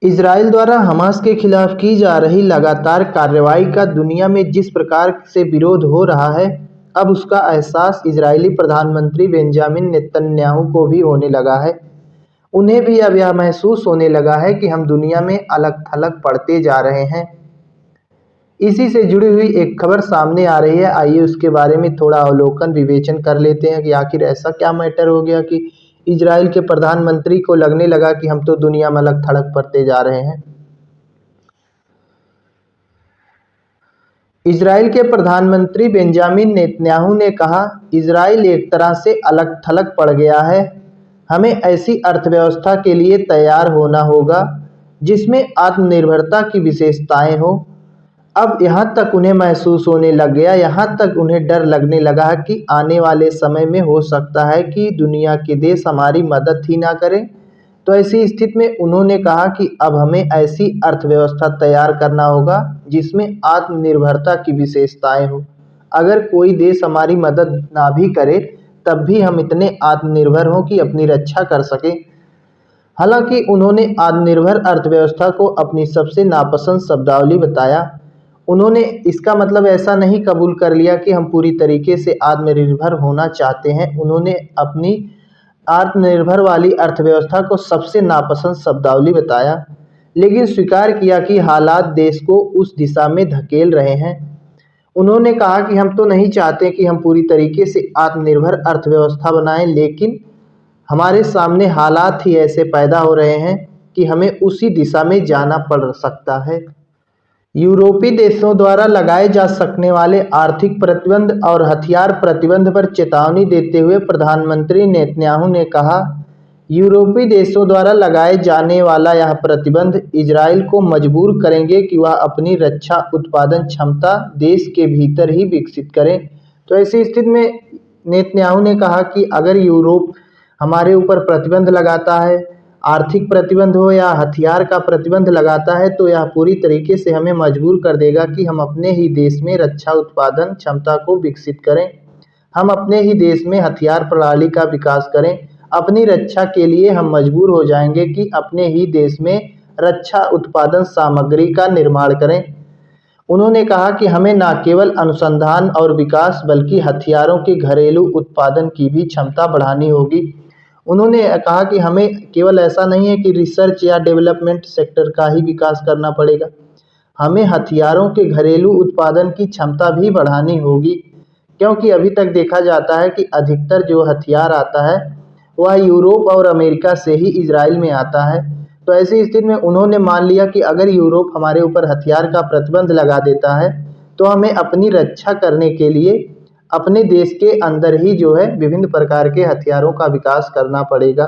Israel द्वारा Hamas के खिलाफ की जा रही लगातार कार्रवाई का दुनिया में जिस प्रकार से विरोध हो रहा है, अब उसका एहसास इजरायली प्रधानमंत्री बेंजामिन नेतन्याहू को भी होने लगा है। उन्हें भी अब यह महसूस होने लगा है कि हम दुनिया में अलग-थलग पड़ते जा रहे हैं। इसी से जुड़ी हुई एक खबर सामने आ रही है। आइए उसके बारे में थोड़ा अवलोकन विवेचन कर लेते हैं कि आखिर ऐसा क्या मैटर हो गया कि इजराइल के प्रधानमंत्री को लगने लगा कि हम तो दुनिया में अलग-थलग पड़ते जा रहे हैं। इजराइल के प्रधानमंत्री बेंजामिन नेतन्याहू ने कहा, इजराइल एक तरह से अलग-थलग पड़ गया है। हमें ऐसी अर्थव्यवस्था के लिए तैयार होना होगा जिसमें आत्मनिर्भरता की विशेषताएं हों। अब यहाँ तक उन्हें महसूस होने लग गया, यहाँ तक उन्हें डर लगने लगा कि आने वाले समय में हो सकता है कि दुनिया के देश हमारी मदद ही ना करें। तो ऐसी स्थिति में उन्होंने कहा कि अब हमें ऐसी अर्थव्यवस्था तैयार करना होगा जिसमें आत्मनिर्भरता की विशेषताएं हो। अगर कोई देश हमारी मदद ना भी करे तब भी हम इतने आत्मनिर्भर हों कि अपनी रक्षा कर सकें। हालांकि उन्होंने आत्मनिर्भर अर्थव्यवस्था को अपनी सबसे नापसंद शब्दावली बताया। उन्होंने इसका मतलब ऐसा नहीं कबूल कर लिया कि हम पूरी तरीके से आत्मनिर्भर होना चाहते हैं। उन्होंने अपनी आत्मनिर्भर वाली अर्थव्यवस्था को सबसे नापसंद शब्दावली बताया, लेकिन स्वीकार किया कि हालात देश को उस दिशा में धकेल रहे हैं। उन्होंने कहा कि हम तो नहीं चाहते कि हम पूरी तरीके से आत्मनिर्भर अर्थव्यवस्था बनाएं, लेकिन हमारे सामने हालात ही ऐसे पैदा हो रहे हैं कि हमें उसी दिशा में जाना पड़ सकता है। यूरोपीय देशों द्वारा लगाए जा सकने वाले आर्थिक प्रतिबंध और हथियार प्रतिबंध पर चेतावनी देते हुए प्रधानमंत्री नेतन्याहू ने कहा, यूरोपीय देशों द्वारा लगाए जाने वाला यह प्रतिबंध इजराइल को मजबूर करेंगे कि वह अपनी रक्षा उत्पादन क्षमता देश के भीतर ही विकसित करें। तो ऐसी स्थिति में नेतन्याहू ने कहा कि अगर यूरोप हमारे ऊपर प्रतिबंध लगाता है, आर्थिक प्रतिबंध हो या हथियार का प्रतिबंध लगाता है, तो यह पूरी तरीके से हमें मजबूर कर देगा कि हम अपने ही देश में रक्षा उत्पादन क्षमता को विकसित करें। हम अपने ही देश में हथियार प्रणाली का विकास करें। अपनी रक्षा के लिए हम मजबूर हो जाएंगे कि अपने ही देश में रक्षा उत्पादन सामग्री का निर्माण करें। उन्होंने कहा कि हमें न केवल अनुसंधान और विकास बल्कि हथियारों के घरेलू उत्पादन की भी क्षमता बढ़ानी होगी। उन्होंने कहा कि हमें केवल ऐसा नहीं है कि रिसर्च या डेवलपमेंट सेक्टर का ही विकास करना पड़ेगा, हमें हथियारों के घरेलू उत्पादन की क्षमता भी बढ़ानी होगी, क्योंकि अभी तक देखा जाता है कि अधिकतर जो हथियार आता है वह यूरोप और अमेरिका से ही इजराइल में आता है। तो ऐसी स्थिति में उन्होंने मान लिया कि अगर यूरोप हमारे ऊपर हथियार का प्रतिबंध लगा देता है तो हमें अपनी रक्षा करने के लिए अपने देश के अंदर ही जो है विभिन्न प्रकार के हथियारों का विकास करना पड़ेगा।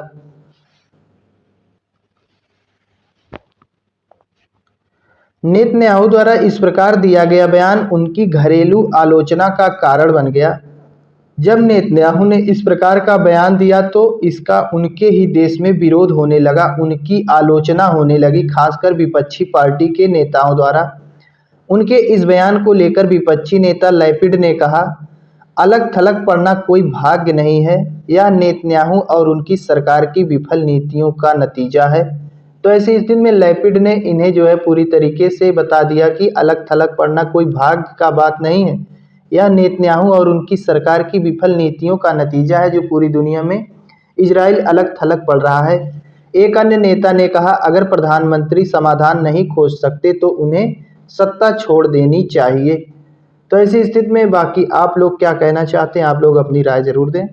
नेतन्याहू द्वारा इस प्रकार दिया गया बयान उनकी घरेलू आलोचना का कारण बन गया। जब नेतन्याहू ने इस प्रकार का बयान दिया तो इसका उनके ही देश में विरोध होने लगा, उनकी आलोचना होने लगी, खासकर विपक्षी पार्टी के नेताओं द्वारा। उनके इस बयान को लेकर विपक्षी नेता लैपिड ने कहा, अलग-थलग पड़ना कोई भाग्य नहीं है, यह नेतन्याहू और उनकी सरकार की विफल नीतियों का नतीजा है। तो ऐसी स्थिति में लैपिड ने इन्हें जो है पूरी तरीके से बता दिया कि अलग-थलग पड़ना कोई भाग्य का बात नहीं है, यह नेतन्याहू और उनकी सरकार की विफल नीतियों का नतीजा है जो पूरी दुनिया में इजराइल अलग-थलग पड़ रहा है। एक अन्य नेता ने कहा, अगर प्रधानमंत्री समाधान नहीं खोज सकते तो उन्हें सत्ता छोड़ देनी चाहिए। तो ऐसी स्थिति में बाकी आप लोग क्या कहना चाहते हैं, आप लोग अपनी राय जरूर दें।